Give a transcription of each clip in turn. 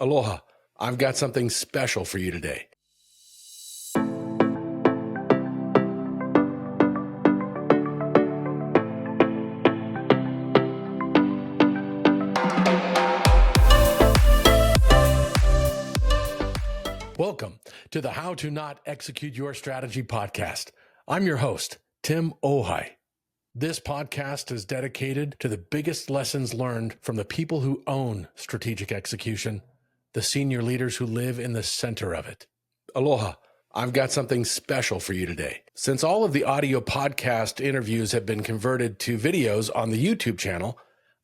Aloha, I've got something special for you today. Welcome to the How to Not Execute Your Strategy podcast. I'm your host, Tim Ohai. This podcast is dedicated to the biggest lessons learned from the people who own strategic execution, the senior leaders who live in the center of it. Aloha, I've got something special for you today. Since all of the audio podcast interviews have been converted to videos on the YouTube channel,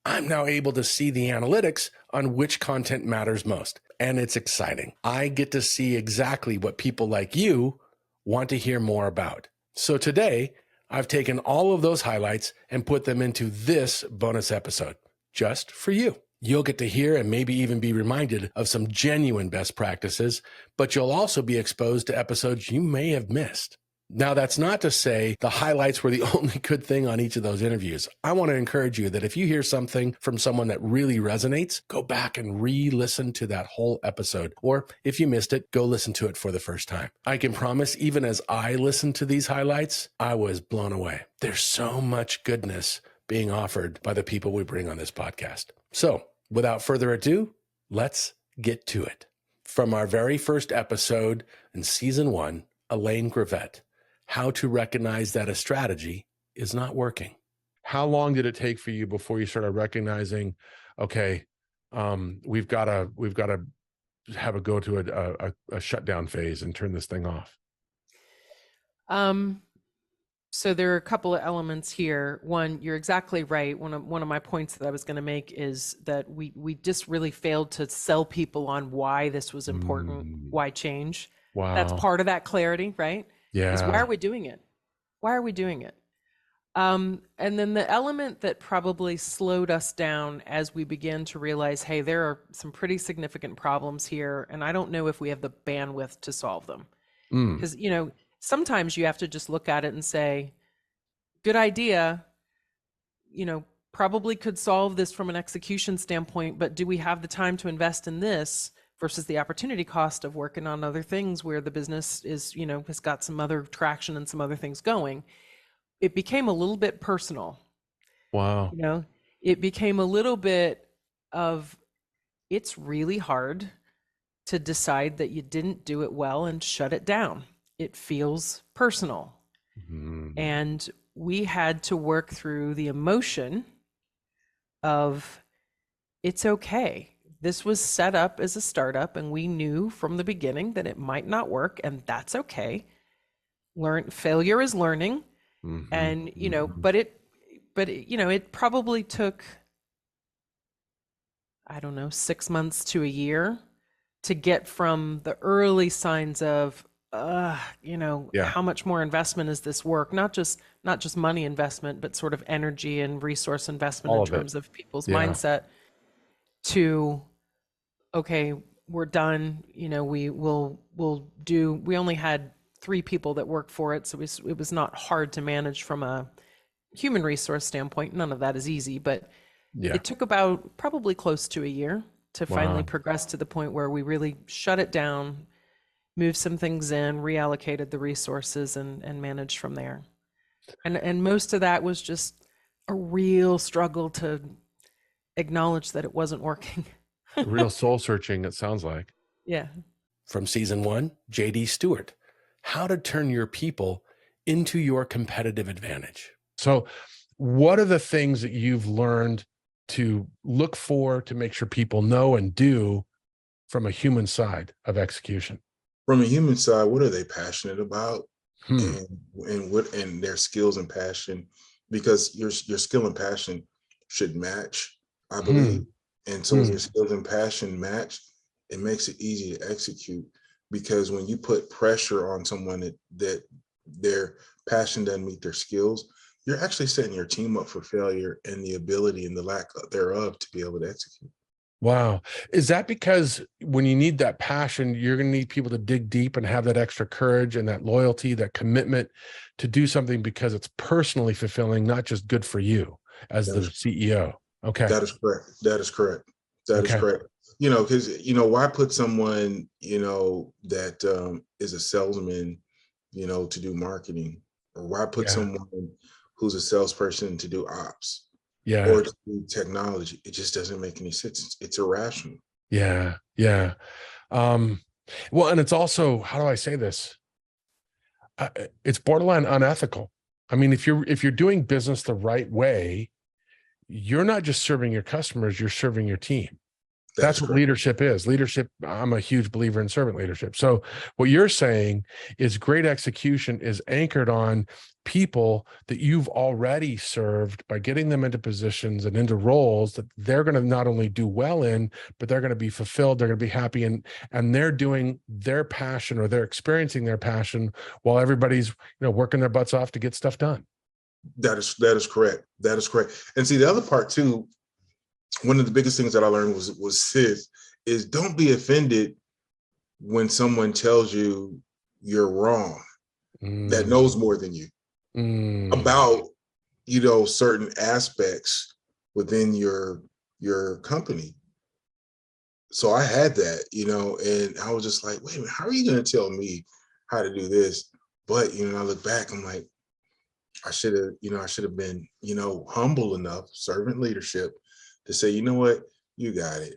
I'm now able to see the analytics on which content matters most. And it's exciting. I get to see exactly what people like you want to hear more about. So today, I've taken all of those highlights and put them into this bonus episode, just for you. You'll get to hear and maybe even be reminded of some genuine best practices, but you'll also be exposed to episodes you may have missed. Now, that's not to say the highlights were the only good thing on each of those interviews. I want to encourage you that if you hear something from someone that really resonates, go back and re-listen to that whole episode. Or if you missed it, go listen to it for the first time. I can promise, even as I listened to these highlights, I was blown away. There's so much goodness being offered by the people we bring on this podcast. So without further ado, let's get to it. From our very first episode in season 1, Elaine Gravett, how to recognize that a strategy is not working. How long did it take for you before you started recognizing, okay, we've got to have a go to a shutdown phase and turn this thing off? So there are a couple of elements here. One, you're exactly right. One of my points that I was going to make is that we just really failed to sell people on why this was important, why change. Wow. That's part of that clarity, right? Yeah. Is why are we doing it? Why are we doing it? And then the element that probably slowed us down as we began to realize, hey, there are some pretty significant problems here, and I don't know if we have the bandwidth to solve them. Because, sometimes you have to just look at it and say, good idea, probably could solve this from an execution standpoint, but do we have the time to invest in this versus the opportunity cost of working on other things where the business is, has got some other traction and some other things going? It became a little bit personal. Wow. It became a little bit of, it's really hard to decide that you didn't do it well and shut it down. It feels personal. And we had to work through the emotion of, it's okay. This was set up as a startup, and we knew from the beginning that it might not work, and that's okay. Failure is learning. And, but it probably took, 6 months to a year to get from the early signs of, how much more investment is this work? Not just money investment, but sort of energy and resource investment in terms of people's mindset, to, okay, we're done. We only had 3 people that worked for it. So it was not hard to manage from a human resource standpoint. None of that is easy, but it took about probably close to a year to finally progress to the point where we really shut it down, moved some things in, reallocated the resources, and managed from there. And most of that was just a real struggle to acknowledge that it wasn't working. Real soul searching, it sounds like. Yeah. From season 1, J.D. Stewart, how to turn your people into your competitive advantage. So what are the things that you've learned to look for to make sure people know and do from a human side of execution? From a human side, what are they passionate about, and their skills and passion? Because your skill and passion should match, I believe. And so when your skills and passion match, it makes it easy to execute. Because when you put pressure on someone that their passion doesn't meet their skills, you're actually setting your team up for failure and the ability and the lack thereof to be able to execute. Wow. Is that because when you need that passion, you're going to need people to dig deep and have that extra courage and that loyalty, that commitment to do something because it's personally fulfilling, not just good for you as the CEO? Okay. That is correct. That is correct. That is correct. because why put someone that is a salesman, to do marketing, or why put someone who's a salesperson to do ops, or to do technology? It just doesn't make any sense. It's irrational. Yeah. Well, and it's also, how do I say this? It's borderline unethical. I mean, if you're doing business the right way, you're not just serving your customers, you're serving your team. That's what leadership is. Leadership, I'm a huge believer in servant leadership. So what you're saying is great execution is anchored on people that you've already served by getting them into positions and into roles that they're going to not only do well in, but they're going to be fulfilled, they're going to be happy, and they're doing their passion, or they're experiencing their passion while everybody's working their butts off to get stuff done. That is correct. That is correct. And see, the other part too, one of the biggest things that I learned was this, is don't be offended when someone tells you you're wrong, that knows more than you about, certain aspects within your company. So I had that, and I was just like, wait a minute, how are you going to tell me how to do this? But, I look back, I'm like, I should have been, humble enough, servant leadership, to say, you know what, you got it.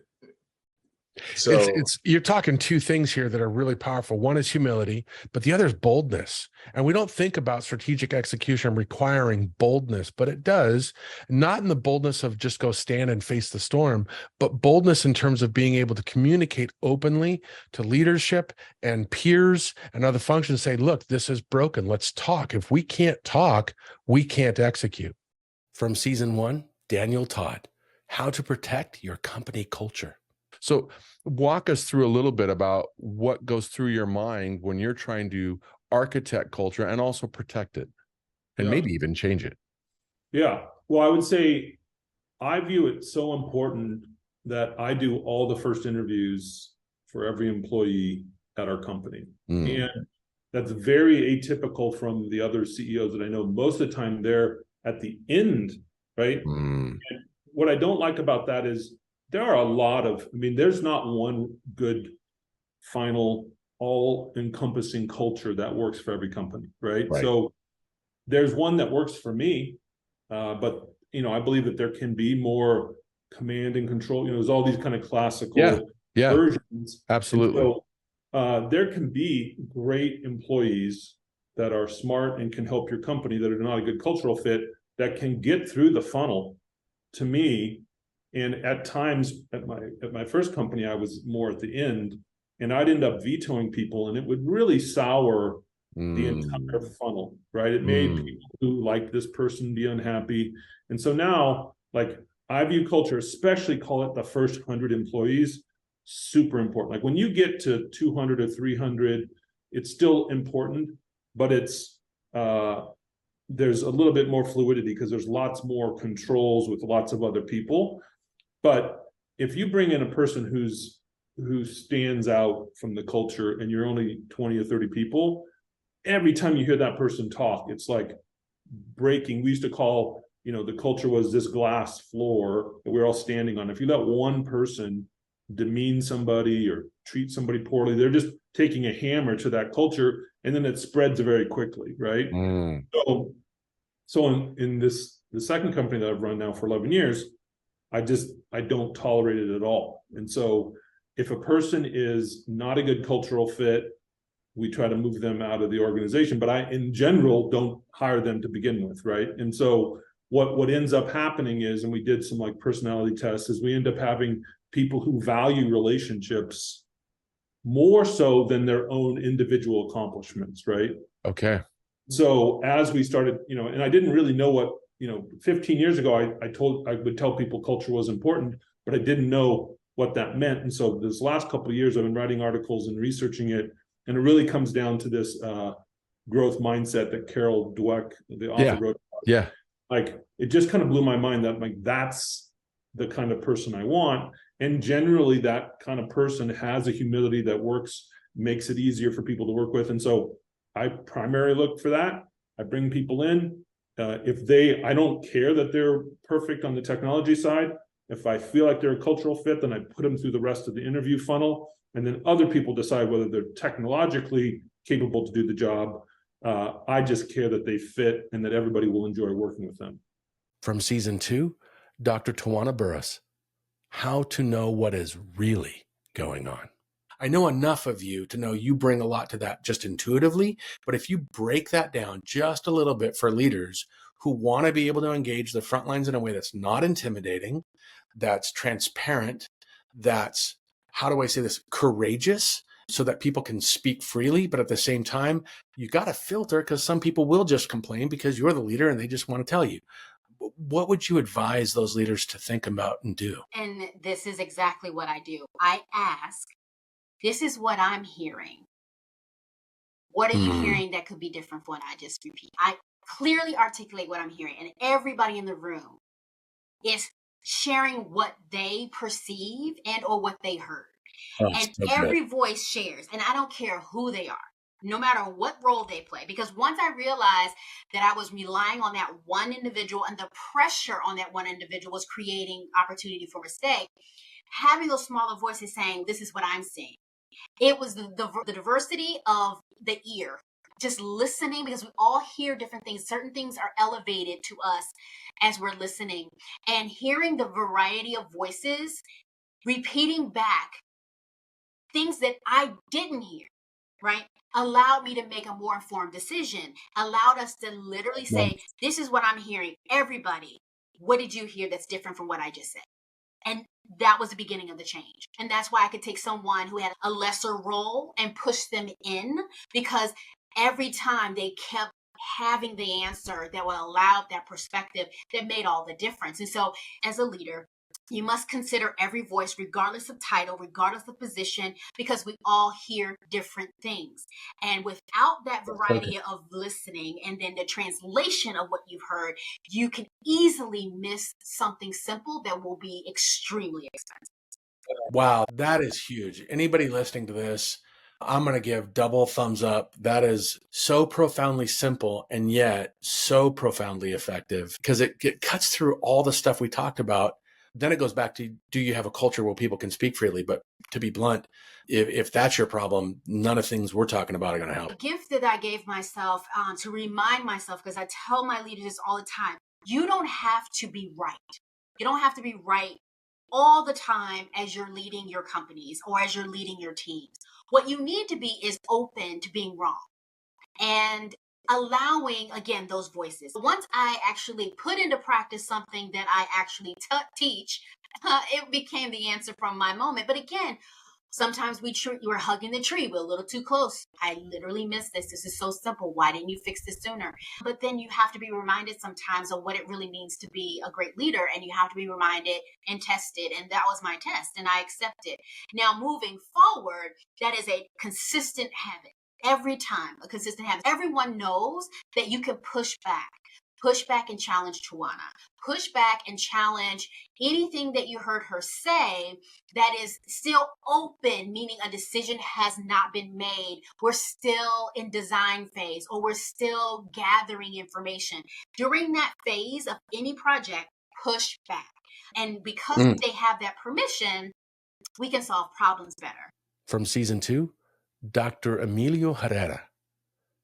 So you're talking two things here that are really powerful. One is humility, but the other is boldness. And we don't think about strategic execution requiring boldness, but it does, not in the boldness of just go stand and face the storm, but boldness in terms of being able to communicate openly to leadership and peers and other functions, say, look, this is broken. Let's talk. If we can't talk, we can't execute. From season 1, Daniel Todd, how to protect your company culture. So walk us through a little bit about what goes through your mind when you're trying to architect culture and also protect it, and maybe even change it. Yeah. Well, I would say I view it so important that I do all the first interviews for every employee at our company. And that's very atypical from the other CEOs that I know. Most of the time they're at the end, right? And what I don't like about that is there are a lot of, there's not one good, final, all-encompassing culture that works for every company, right? So there's one that works for me, but, I believe that there can be more command and control. There's all these kind of classical versions. Absolutely. And so there can be great employees that are smart and can help your company that are not a good cultural fit, that can get through the funnel to me. And at times at my first company, I was more at the end, and I'd end up vetoing people, and it would really sour the entire funnel, right? It made people who like this person be unhappy. And so now, I view culture, especially call it the first 100 employees, super important. Like when you get to 200 or 300, it's still important, but it's there's a little bit more fluidity because there's lots more controls with lots of other people. But if you bring in a person who stands out from the culture and you're only 20 or 30 people, every time you hear that person talk, it's like breaking. We used to call, the culture was this glass floor that we're all standing on. If you let one person demean somebody or treat somebody poorly, they're just taking a hammer to that culture, and then it spreads very quickly, right? So in the second company that I've run now for 11 years, I don't tolerate it at all. And so if a person is not a good cultural fit, we try to move them out of the organization, but I, in general, don't hire them to begin with, right? And so what ends up happening is, and we did some personality tests, is we end up having people who value relationships more so than their own individual accomplishments, right? Okay. So as we started, and I didn't really know what, 15 years ago, I would tell people culture was important, but I didn't know what that meant. And so this last couple of years, I've been writing articles and researching it. And it really comes down to this growth mindset that Carol Dweck, the author, wrote about. It just kind of blew my mind that that's the kind of person I want. And generally that kind of person has a humility that makes it easier for people to work with. And so I primarily look for that. I bring people in. I don't care that they're perfect on the technology side. If I feel like they're a cultural fit, then I put them through the rest of the interview funnel, and then other people decide whether they're technologically capable to do the job. I just care that they fit and that everybody will enjoy working with them. From season 2, Dr. Tawana Burris, how to know what is really going on. I know enough of you to know you bring a lot to that just intuitively, but if you break that down just a little bit for leaders who want to be able to engage the front lines in a way that's not intimidating, that's transparent, that's, how do I say this, courageous, so that people can speak freely, but at the same time, you got to filter, because some people will just complain because you're the leader and they just want to tell you. What would you advise those leaders to think about and do? And this is exactly what I do. I ask, this is what I'm hearing. What are you hearing that could be different from what I just repeat? I clearly articulate what I'm hearing, and everybody in the room is sharing what they perceive and or what they heard. And so every voice shares, and I don't care who they are, no matter what role they play. Because once I realized that I was relying on that one individual and the pressure on that one individual was creating opportunity for mistake, having those smaller voices saying, this is what I'm seeing. It was the diversity of the ear, just listening, because we all hear different things. Certain things are elevated to us as we're listening, and hearing the variety of voices, repeating back things that I didn't hear, right? Allowed me to make a more informed decision, allowed us to literally say, this is what I'm hearing. Everybody, what did you hear that's different from what I just said? And that was the beginning of the change. And that's why I could take someone who had a lesser role and push them in, because every time they kept having the answer that would allow that perspective that made all the difference. And so as a leader, you must consider every voice, regardless of title, regardless of position, because we all hear different things. And without that variety of listening and then the translation of what you've heard, you can easily miss something simple that will be extremely expensive. Wow, that is huge. Anybody listening to this, I'm going to give double thumbs up. That is so profoundly simple and yet so profoundly effective, because it cuts through all the stuff we talked about. Then it goes back to, do you have a culture where people can speak freely? But to be blunt, if that's your problem, none of things we're talking about are going to help. The gift that I gave myself to remind myself, because I tell my leaders this all the time, you don't have to be right. You don't have to be right all the time as you're leading your companies or as you're leading your teams. What you need to be is open to being wrong and allowing, again, those voices. Once I actually put into practice something that I actually teach, it became the answer from my moment. But again, sometimes we're hugging the tree. We're a little too close. I literally missed this. This is so simple. Why didn't you fix this sooner? But then you have to be reminded sometimes of what it really means to be a great leader. And you have to be reminded and tested. And that was my test. And I accept it. Now, moving forward, that is a consistent habit. Every time, a consistent habit. Everyone knows that you can push back and challenge Tawana, push back and challenge anything that you heard her say that is still open, meaning a decision has not been made. We're still in design phase, or we're still gathering information. During that phase of any project, push back. And because they have that permission, we can solve problems better. From season 2, Dr. Emilio Herrera,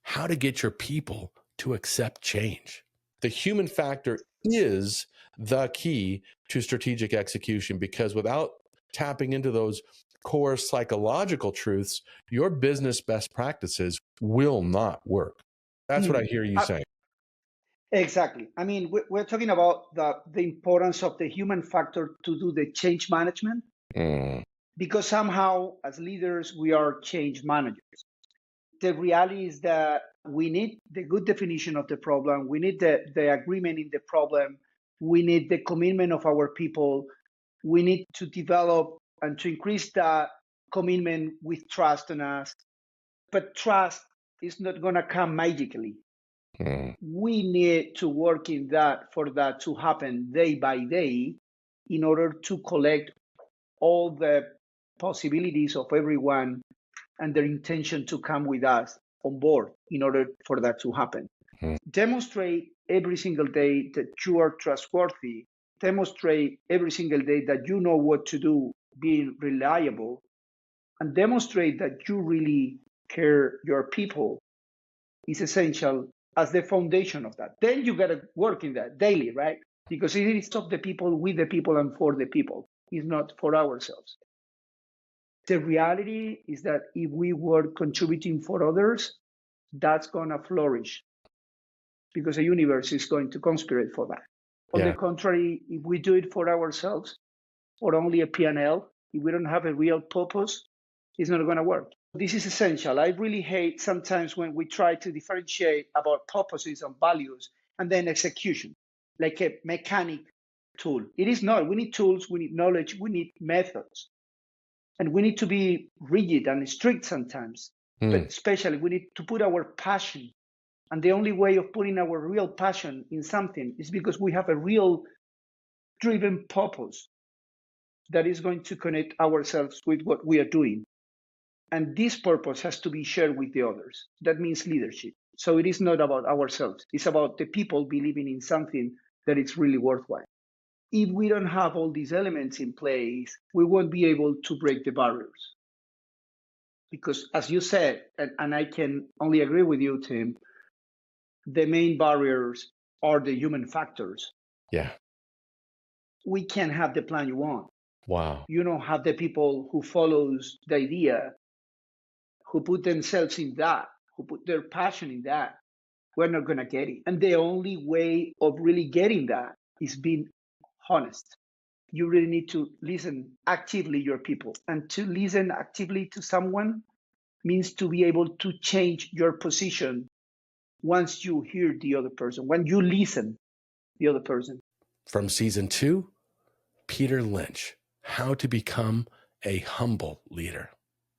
how to get your people to accept change. The human factor is the key to strategic execution, because without tapping into those core psychological truths, your business best practices will not work. That's what I hear you saying. Exactly. I mean, we're talking about the importance of the human factor to do the change management, because somehow as leaders, we are change managers. The reality is that we need the good definition of the problem. We need the agreement in the problem. We need the commitment of our people. We need to develop and to increase that commitment with trust in us. But trust is not going to come magically. We need to work in that for that to happen day by day in order to collect all the possibilities of everyone and their intention to come with us on board in order for that to happen. Demonstrate every single day that you are trustworthy demonstrate every single day that you know what to do, being reliable, and demonstrate that you really care your people is essential as the foundation of that. Then you got to work in that daily, right? Because it is of the people, with the people, and for the people. It's not for ourselves. The reality is that if we were contributing for others, that's going to flourish because the universe is going to conspire for that. On the contrary, if we do it for ourselves or only a P&L, if we don't have a real purpose, it's not going to work. This is essential. I really hate sometimes when we try to differentiate about purposes and values and then execution, like a mechanic tool. It is not. We need tools, we need knowledge, we need methods. And we need to be rigid and strict sometimes, but especially we need to put our passion. And the only way of putting our real passion in something is because we have a real driven purpose that is going to connect ourselves with what we are doing. And this purpose has to be shared with the others. That means leadership. So it is not about ourselves. It's about the people believing in something that is really worthwhile. If we don't have all these elements in place, we won't be able to break the barriers. Because as you said, and I can only agree with you, Tim, the main barriers are the human factors. Yeah. We can't have the plan you want. Wow. You don't have the people who follows the idea, who put themselves in that, who put their passion in that. We're not going to get it. And the only way of really getting that is being honest. You really need to listen actively your people. And to listen actively to someone means to be able to change your position once you hear the other person, when you listen the other person. From season 2, Peter Lynch, How to Become a Humble Leader.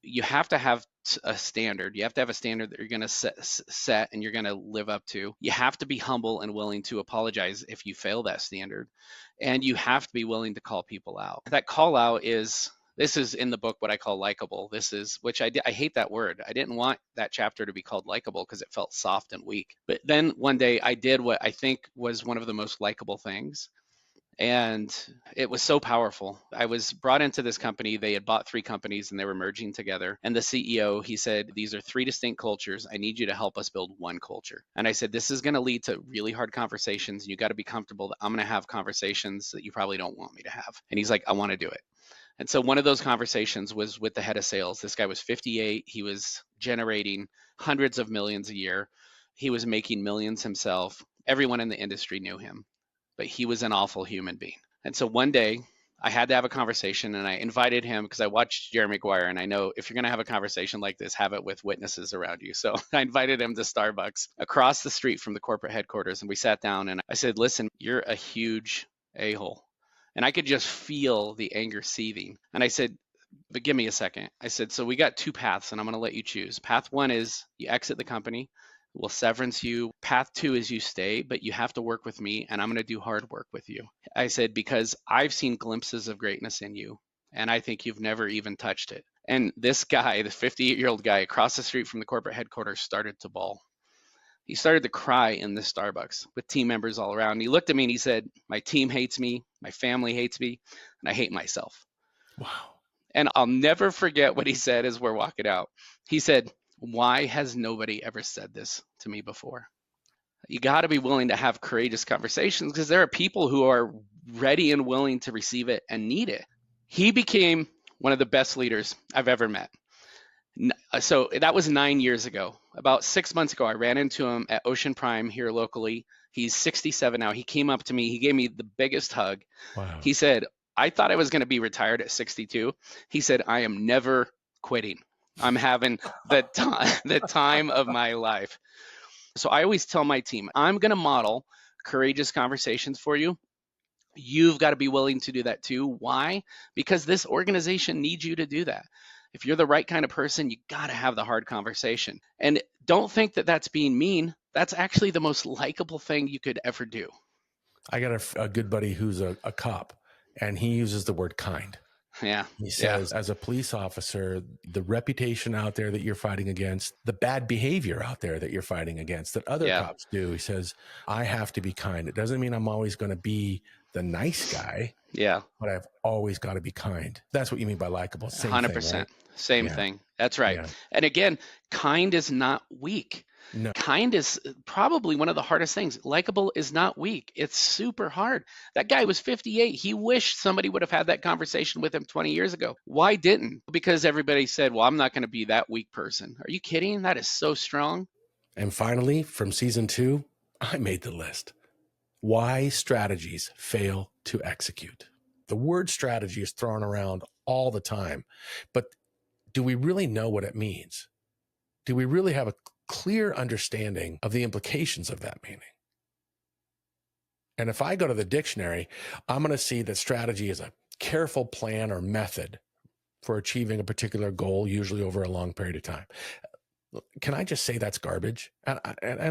You have to have a standard. You have to have a standard that you're going to set and you're going to live up to. You have to be humble and willing to apologize if you fail that standard. And you have to be willing to call people out. That call out is, this is in the book what I call likable. This is, which I hate that word. I didn't want that chapter to be called likable because it felt soft and weak. But then one day I did what I think was one of the most likable things. And it was so powerful. I was brought into this company. They had bought 3 companies and they were merging together. And the CEO, he said, these are 3 distinct cultures. I need you to help us build one culture. And I said, this is going to lead to really hard conversations. You got to be comfortable that I'm going to have conversations that you probably don't want me to have. And he's like, I want to do it. And so one of those conversations was with the head of sales. This guy was 58. He was generating hundreds of millions a year. He was making millions himself. Everyone in the industry knew him. But he was an awful human being. And so one day I had to have a conversation and I invited him because I watched Jerry Maguire and I know if you're going to have a conversation like this, have it with witnesses around you. So I invited him to Starbucks across the street from the corporate headquarters and we sat down and I said, listen, you're a huge a-hole. And I could just feel the anger seething. And I said, but give me a second. I said, so we got 2 paths and I'm going to let you choose. Path 1 is you exit the company. We'll severance you. Path 2 is you stay, but you have to work with me and I'm going to do hard work with you. I said, because I've seen glimpses of greatness in you and I think you've never even touched it. And this guy, the 58-year-old guy across the street from the corporate headquarters started to bawl. He started to cry in this Starbucks with team members all around. And he looked at me and he said, my team hates me, my family hates me, and I hate myself. Wow. And I'll never forget what he said as we're walking out. He said, why has nobody ever said this to me before? You got to be willing to have courageous conversations because there are people who are ready and willing to receive it and need it. He became one of the best leaders I've ever met. So that was 9 years ago. About 6 months ago, I ran into him at Ocean Prime here locally. He's 67 now. He came up to me. He gave me the biggest hug. Wow. He said, I thought I was going to be retired at 62. He said, I am never quitting. I'm having the time of my life. So I always tell my team, I'm going to model courageous conversations for you. You've got to be willing to do that too. Why? Because this organization needs you to do that. If you're the right kind of person, you got to have the hard conversation. And don't think that that's being mean. That's actually the most likable thing you could ever do. I got a good buddy who's a cop, and he uses the word kind. Yeah. He says, as a police officer, the reputation out there that you're fighting against, the bad behavior out there that you're fighting against that other cops do, he says, I have to be kind. It doesn't mean I'm always going to be the nice guy. Yeah. But I've always got to be kind. That's what you mean by likable. Same 100%. thing, right? Same thing. That's right. Yeah. And again, kind is not weak. No. Kind is probably one of the hardest things. Likable is not weak. It's super hard. That guy was 58. He wished somebody would have had that conversation with him 20 years ago. Why didn't? Because everybody said, well, I'm not going to be that weak person. Are you kidding? That is so strong. And finally, from season 2, I made the list. Why strategies fail to execute. The word strategy is thrown around all the time, but do we really know what it means? Do we really have a clear understanding of the implications of that meaning? And if I go to the dictionary, I'm going to see that strategy is a careful plan or method for achieving a particular goal, usually over a long period of time. Can I just say that's garbage? And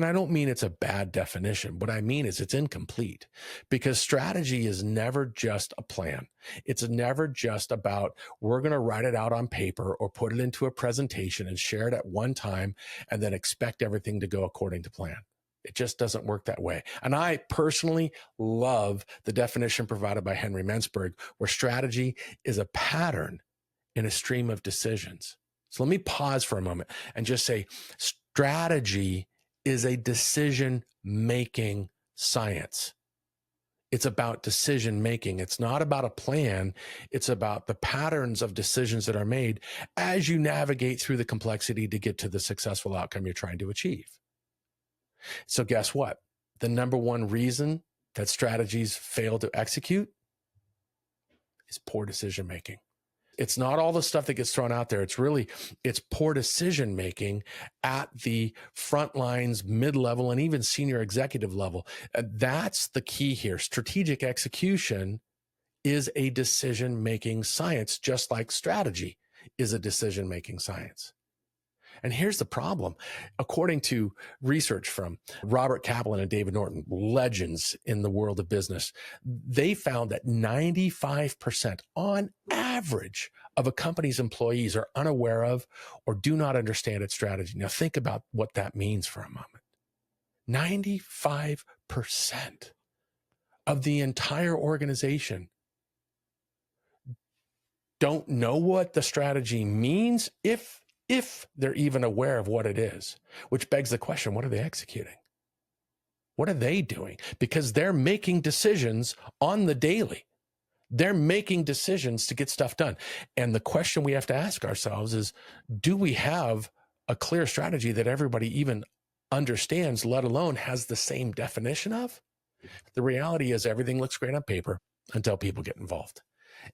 I don't mean it's a bad definition. What I mean is it's incomplete, because strategy is never just a plan. It's never just about we're going to write it out on paper or put it into a presentation and share it at one time and then expect everything to go according to plan. It just doesn't work that way. And I personally love the definition provided by Henry Mensberg, where strategy is a pattern in a stream of decisions. So let me pause for a moment and just say strategy is a decision-making science. It's about decision-making. It's not about a plan. It's about the patterns of decisions that are made as you navigate through the complexity to get to the successful outcome you're trying to achieve. So guess what? The number one reason that strategies fail to execute is poor decision-making. It's not all the stuff that gets thrown out there. It's poor decision-making at the front lines, mid-level, and even senior executive level. That's the key here. Strategic execution is a decision-making science, just like strategy is a decision-making science. And here's the problem. According to research from Robert Kaplan and David Norton, legends in the world of business, they found that 95% on average of a company's employees are unaware of or do not understand its strategy. Now think about what that means for a moment. 95% of the entire organization don't know what the strategy means if they're even aware of what it is, which begs the question, what are they executing? What are they doing? Because they're making decisions on the daily. They're making decisions to get stuff done. And the question we have to ask ourselves is, do we have a clear strategy that everybody even understands, let alone has the same definition of? The reality is everything looks great on paper until people get involved.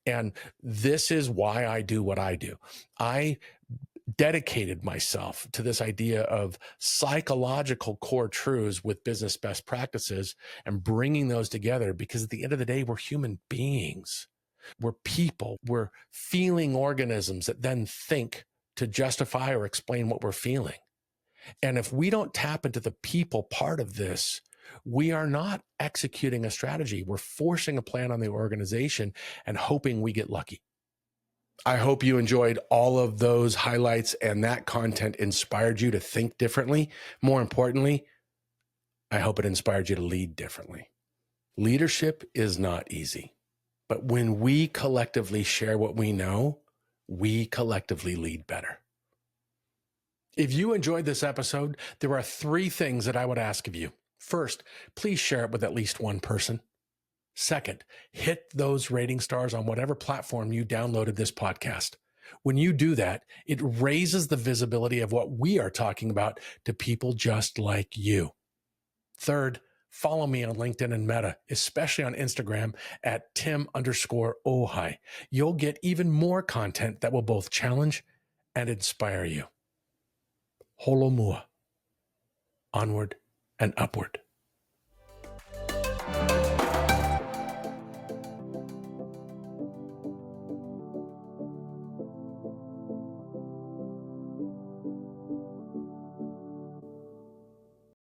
And this is why I do what I do. I dedicated myself to this idea of psychological core truths with business best practices and bringing those together, because at the end of the day, we're human beings. We're people. We're feeling organisms that then think to justify or explain what we're feeling. And if we don't tap into the people part of this, we are not executing a strategy. We're forcing a plan on the organization and hoping we get lucky. I hope you enjoyed all of those highlights and that content inspired you to think differently. More importantly, I hope it inspired you to lead differently. Leadership is not easy, but when we collectively share what we know, we collectively lead better. If you enjoyed this episode, there are 3 things that I would ask of you. First, please share it with at least one person. Second, hit those rating stars on whatever platform you downloaded this podcast. When you do that, it raises the visibility of what we are talking about to people just like you. Third, follow me on LinkedIn and Meta, especially on Instagram at Tim_Ohai. You'll get even more content that will both challenge and inspire you. Holomua. Onward and upward.